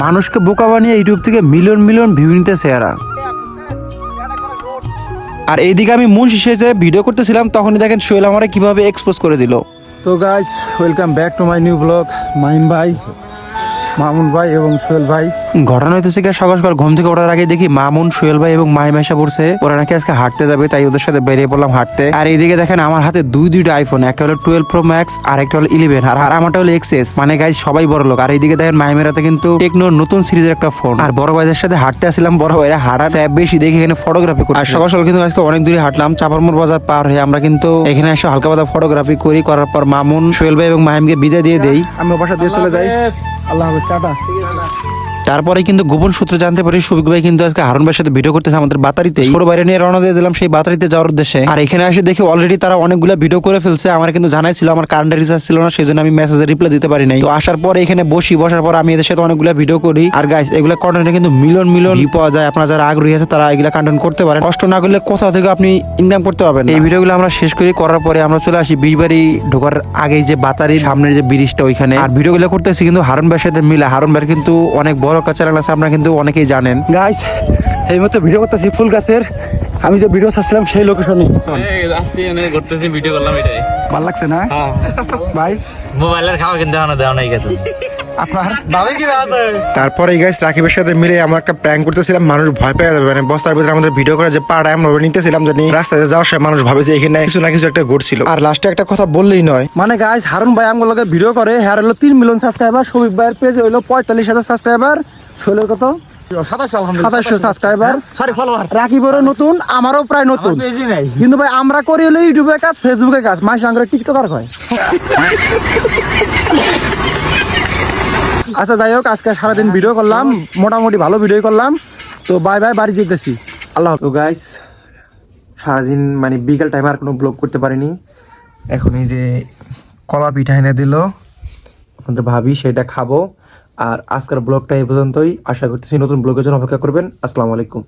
মানুষকে বোকা বানিয়ে ইউটিউব থেকে মিলিয়ন মিলিয়ন ভিউ নিতেছে এরা। আর এইদিকে আমি মুন শেষে যে ভিডিও করতেছিলাম তখনই দেখেন সোহেল আমারে কিভাবে এক্সপোজ করে দিল। তো guys, welcome back to my new blog. Mahim ভাই, মামুন ভাই এবং সোহেল ভাই। ঘটনা হইতেছে কি, সকাল সকাল ঘুম থেকে ওঠার আগে দেখি মামুন, সোহেল ভাই এবং মাহিম এসে পড়ছে। ওরা নাকি আজকে হাঁটতে যাবে, তাই ওদের সাথে বেরিয়ে পড়লাম হাঁটতে। আর এইদিকে দেখেন আমার হাতে দুইটা আইফোন, একটা হলো 12 Pro Max আর একটা হলো 11 আর আমারটা হলো XS। মানে গাইস সবাই বড় লোক। আর এইদিকে দেখেন মাহিমের হাতে কিন্তু টেকনোর নতুন সিরিজের একটা ফোন। আর বড় ভাইদের সাথে হাঁটতে আসছিলাম, বড় ভাইরা হাঁটার চ্যাপ বেশি দেখি এখানে ফটোগ্রাফি করি। আর সকাল সকাল কিন্তু আজকে অনেক দূরে হাঁটলাম, চাপারমোড় বাজার পার হয়ে আমরা কিন্তু এখানে এসে হালকা পাতলা ফটোগ্রাফি করার পর মামুন, সোহেল ভাই এবং মাহিমকে বিদায় দিয়ে দেই। আমি বাসা দিয়ে চলে যাই। আল্লাহ হাফেজ, টাটা। তারপরে কিন্তু গোপন সূত্রে জানতে পারি সুবিক ভাই কিন্তু আজকে হারুন ভাইয়ের সাথে ভিডিও করতেছে আমাদের বাতারিতে। ছোট বাইরে নিয়ে রওনা দিয়ে দিলাম সেই বাতারিতে যাওয়ার উদ্দেশ্যে। আর এখানে এসে দেখি অলরেডি তারা অনেকগুলো ভিডিও করে ফেলছে। আমার কিন্তু জানাই ছিল, আমার কারেন্ট রিচার্জ ছিল না, সেই জন্য আমি মেসেজে রিপ্লাই দিতে পারি নাই। তো আসার পরে এখানে বসার পর আমি এদের সাথে অনেকগুলো ভিডিও করি। আর গাইস এগুলো কন্টেন্টে কিন্তু মিলিয়ন মিলিয়ন ভিউ পাওয়া যায়। আপনারা যারা আগ্রহী আছে তারা এগুলা কন্টেন্ট করতে পারেন। কষ্ট না করলে কোথাও থেকে আপনি ইনকাম করতে পারবেন। এই ভিডিওগুলো আমরা শেষ করার পরে আমরা চলে আসি বিজবাড়ি ঢোকার আগেই যে বাতারির সামনের যে ব্রিজটা ওইখানে। আর ভিডিওগুলো করতেছি কিন্তু হারুন ভাইয়ের সাথে মিলে। হারুন ভাইয়ের কিন্তু অনেক বড় একটা চ্যানেল আছে, আপনারা কিন্তু অনেকেই জানেন। গাইস, এই মতো ভিডিও করতেছি ফুল গাছের। আমি যে ভিডিও ছাড়ছিলাম সেই লোকেশনে ঘুরতেছি, ভিডিও করলাম, এটাই ভালো লাগছে না ভাই? মোবাইলের খাওয়া কিন্তু দেওয়া নাই গেছে আপনার ভাবে কি আছে। তারপরে গাইস রাকিবের সাথে মিলে আমরা একটা প্র্যাঙ্ক করতেছিলাম, মানুষ ভয় পেয়ে যাবে। মানে বস্তার ভিতরে আমাদের ভিডিও করা যে পাড়ায় আমরা নিতেছিলাম, জানি রাস্তায় যাওয়ার সময় মানুষ ভাবে যে এখানে কিছু না কিছু একটা ঘটছিল। আর লাস্টে একটা কথা বললেই নয়, মানে গাইস, হারুন ভাই আমার লগে ভিডিও করে, হ্যাঁ হলো 3 মিলিয়ন সাবস্ক্রাইবার। সবিক ভাইয়ের পেজে হইলো 45,000 সাবস্ক্রাইবার। সোহেলের কত? 2700 সাবস্ক্রাইবার। Sorry, follower. রাকিবেরও নতুন, আমারও প্রায় নতুন। কিন্তু ভাই আমরা করি হলো ইউটিউবের কাজ, ফেসবুকের কাজ। মাস আঙ্গুরে টিকটকার হয়। আচ্ছা যাই হোক, আজকে সারাদিন ভিডিও করলাম, মোটামুটি ভালো ভিডিও করলাম। তো বাই বাই, বাড়ি যেতেছি। আল্লাহ। তো গাইস সারাদিন মানে বিকাল টাইমে আর কোনো ব্লগ করতে পারিনি। এখন এই যে কলা পিঠা এনে দিল আপনাদের ভাবি, সেটা খাবো। আর আজকের ব্লগটা এই পর্যন্তই। আশা করতেছি নতুন ব্লগের জন্য অপেক্ষা করবেন। আসসালামু আলাইকুম।